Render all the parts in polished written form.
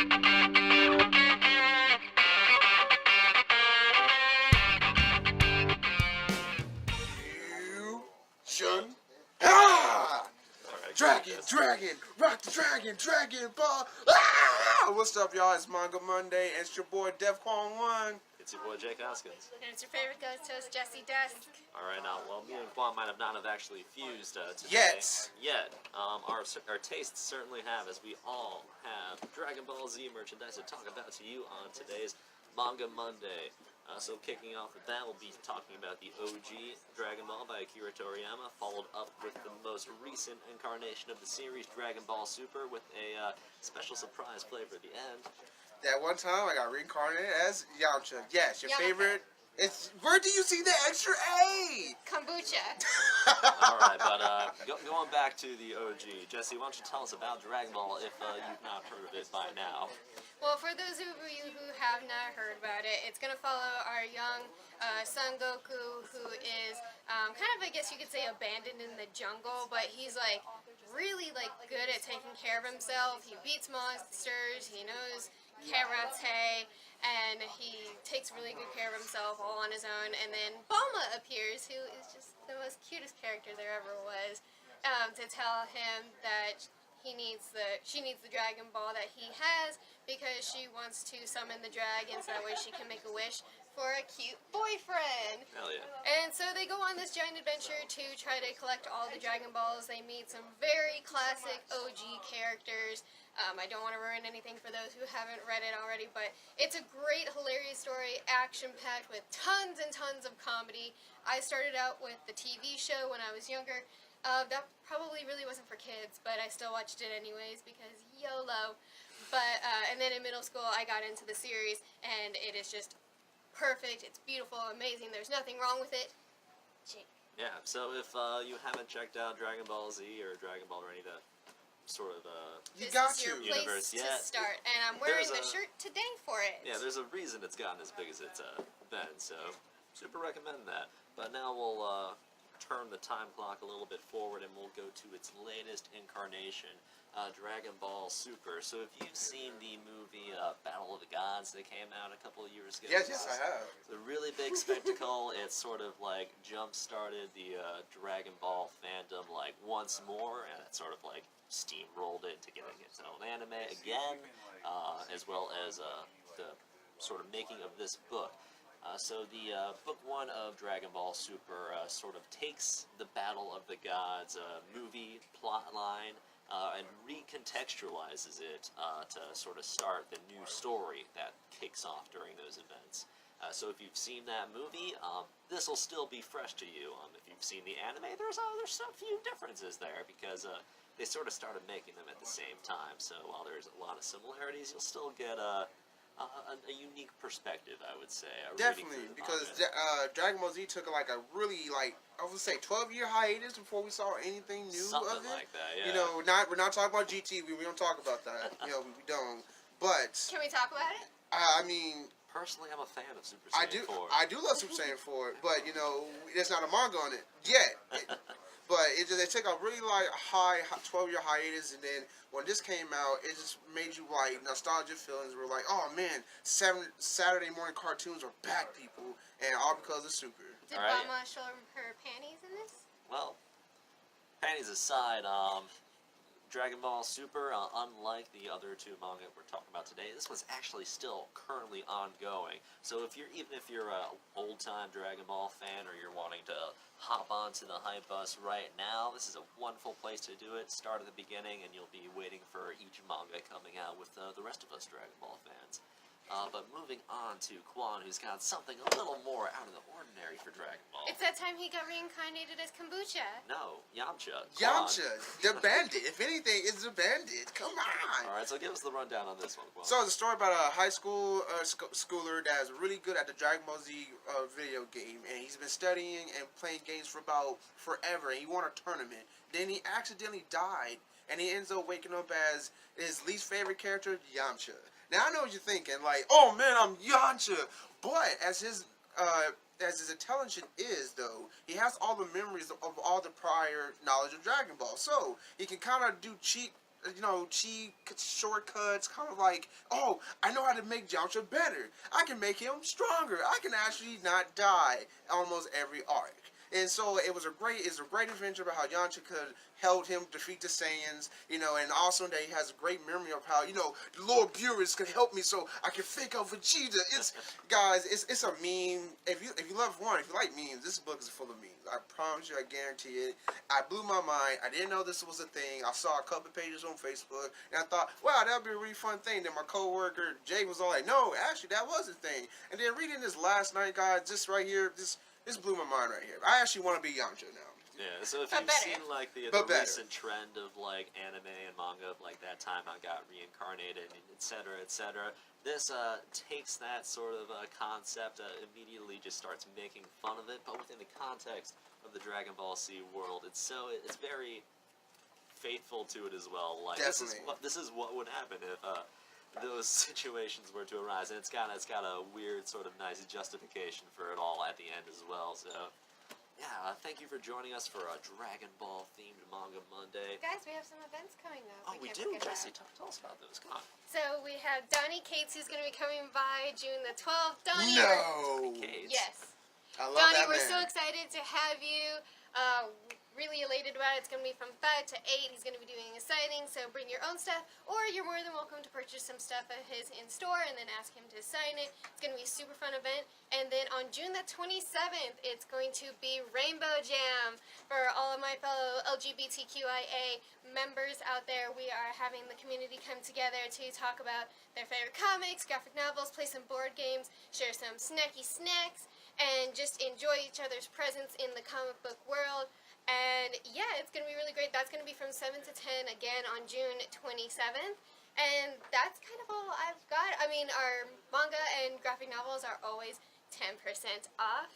Fusion. Ah! Dragon, rock the Dragon Ball. Ah! What's up, y'all? It's Manga Monday, and it's your boy Quan. It's your boy Jake Hoskins. And it's your favorite ghost host, Jessi Dusk. Alright, now, well, me and Quan might have not have actually fused today. Yet. Our tastes certainly have, as we all have Dragon Ball Z merchandise to talk about to you on today's Manga Monday. So kicking off with that, we'll be talking about the OG Dragon Ball by Akira Toriyama, followed up with the most recent incarnation of the series, Dragon Ball Super, with a special surprise flavor at the end. That one time I got reincarnated as Yamcha. Yes, your Yamcha. favorite. It's where do you see the extra A? Kombucha. Alright, but going back to the OG, Jessi, why don't you tell us about Dragon Ball if you've not heard of it by now? Well, for those of you who have not heard about it, it's going to follow our young Son Goku, who is kind of, I guess you could say, abandoned in the jungle, but he's really good at taking care of himself. He beats monsters, he knows karate, and he takes really good care of himself all on his own. And then Bulma appears, who is just the most cutest character there ever was, to tell him that she needs the Dragon Ball that he has because she wants to summon the dragons, that way she can make a wish for a cute boyfriend. Hell yeah. And so they go on this giant adventure to try to collect all the Dragon Balls. They meet some very classic OG characters. I don't want to ruin anything for those who haven't read it already, but it's a great, hilarious story, action-packed with tons and tons of comedy. I started out with the TV show when I was younger. That probably really wasn't for kids, but I still watched it anyways because YOLO. But, and then in middle school I got into the series, and it is just perfect. It's beautiful, amazing. There's nothing wrong with it. Jake. Yeah, so if you haven't checked out Dragon Ball Z or Dragon Ball or any of the sort of You got This is your to. place Universe, to yeah. start, and I'm wearing There's the shirt today for it. yeah, there's a reason it's gotten as big as it's been, so super recommend that. But now we'll turn the time clock a little bit forward and we'll go to its latest incarnation, Dragon Ball Super. So if you've seen the movie Battle of the Gods that came out a couple of years ago, Yes, I have. it's a really big spectacle. It's sort of jump-started the Dragon Ball fandom once more, and it sort of steamrolled it to getting its own anime again, as well as the sort of making of this book. So the book 1 of Dragon Ball Super sort of takes the Battle of the Gods movie plot line and recontextualizes it to sort of start the new story that kicks off during those events. So if you've seen that movie, this will still be fresh to you. If you've seen the anime, there's a few differences there because they sort of started making them at the same time. So while there's a lot of similarities, you'll still get a unique perspective, I would say. Definitely, because Dragon Ball Z took a really I would say 12-year hiatus before we saw anything new Something of it. like that, yeah. You know, we're not talking about GT. We don't talk about that. You know, we don't. But Can we talk about it? I mean, Personally, I'm a fan of Super Saiyan 4. I do love Super Saiyan 4, but you know, there's not a manga on it yet. But they took a really high 12-year hiatus, and then when this came out, it just made you nostalgia feelings. We're like, oh man, Saturday morning cartoons are back, people, and all because of Super. Did Alright. Bulma show her panties in this? Well, panties aside, Dragon Ball Super, unlike the other two manga we're talking about today, this one's actually still currently ongoing. So even if you're an old-time Dragon Ball fan or you're wanting to hop onto the hype bus right now, this is a wonderful place to do it. Start at the beginning, and you'll be waiting for each manga coming out with the rest of us Dragon Ball fans. But moving on to Quan, who's got something a little more out of the ordinary for Dragon Ball. It's that time he got reincarnated as Kombucha. No, Yamcha. Yamcha, the bandit. If anything, it's the bandit. Come on. Alright, so give us the rundown on this one, Quan. So it's a story about a high school schooler that is really good at the Dragon Ball Z video game, and he's been studying and playing games for about forever, and he won a tournament. Then he accidentally died, and he ends up waking up as his least favorite character, Yamcha. Now I know what you're thinking, oh man, I'm Yamcha, but as his intelligence is, though, he has all the memories of all the prior knowledge of Dragon Ball, so he can kind of do cheat cheat shortcuts, kind of like, oh, I know how to make Yamcha better. I can make him stronger. I can actually not die almost every arc. And so it's a great adventure about how Yamcha could help him defeat the Saiyans, and also that he has a great memory of how, Lord Beerus could help me so I can fake out Vegeta. It's a meme. If you love one, if you like memes, this book is full of memes. I promise you, I guarantee it. I blew my mind. I didn't know this was a thing. I saw a couple pages on Facebook, and I thought, wow, that would be a really fun thing. Then my coworker Jay was all like, no, actually, that was a thing. And then reading this last night, guys, just right here, this blew my mind right here. I actually want to be Yamcha now. Yeah, so if you've seen like the recent trend of like anime and manga of like that time I got reincarnated, and etc., etc., this takes that sort of concept, immediately just starts making fun of it, but within the context of the Dragon Ball Z world. It's very faithful to it as well. Like Definitely. this is what would happen if those situations were to arise, and it's got a weird sort of nice justification for it all at the end as well. So yeah, thank you for joining us for a Dragon Ball themed Manga Monday. Guys, we have some events coming up. Oh, we do. Jessi, tell us about those. Come on. So we have Donnie Cates, who's going to be coming by June the 12th. Donnie, No. yes. I love Donnie, that we're man. so excited to have you. Really elated about it. It's going to be from 5 to 8. He's going to be doing a signing, so bring your own stuff, or you're more than welcome to purchase some stuff of his in store and then ask him to sign it. It's going to be a super fun event. And then on June the 27th, it's going to be Rainbow Jam for all of my fellow LGBTQIA members out there. We are having the community come together to talk about their favorite comics, graphic novels, play some board games, share some snacky snacks, and just enjoy each other's presence in the comic book world. And yeah, it's going to be really great. That's going to be from 7 to 10 again on June 27th. And that's kind of all I've got. I mean, our manga and graphic novels are always 10% off.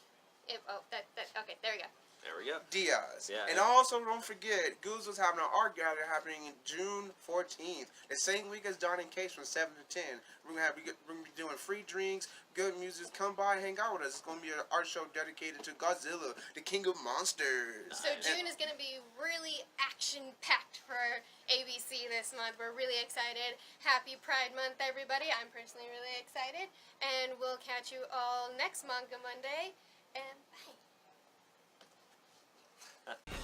Okay, there we go. There we go. Diaz. Yeah. And also, don't forget, Goose was having an art gallery happening June 14th, the same week as Donnie Case from 7 to 10. We're going to be doing free drinks, good music. Come by and hang out with us. It's going to be an art show dedicated to Godzilla, the king of monsters. So June is going to be really action-packed for ABC this month. We're really excited. Happy Pride Month, everybody. I'm personally really excited. And we'll catch you all next Manga Monday. And bye.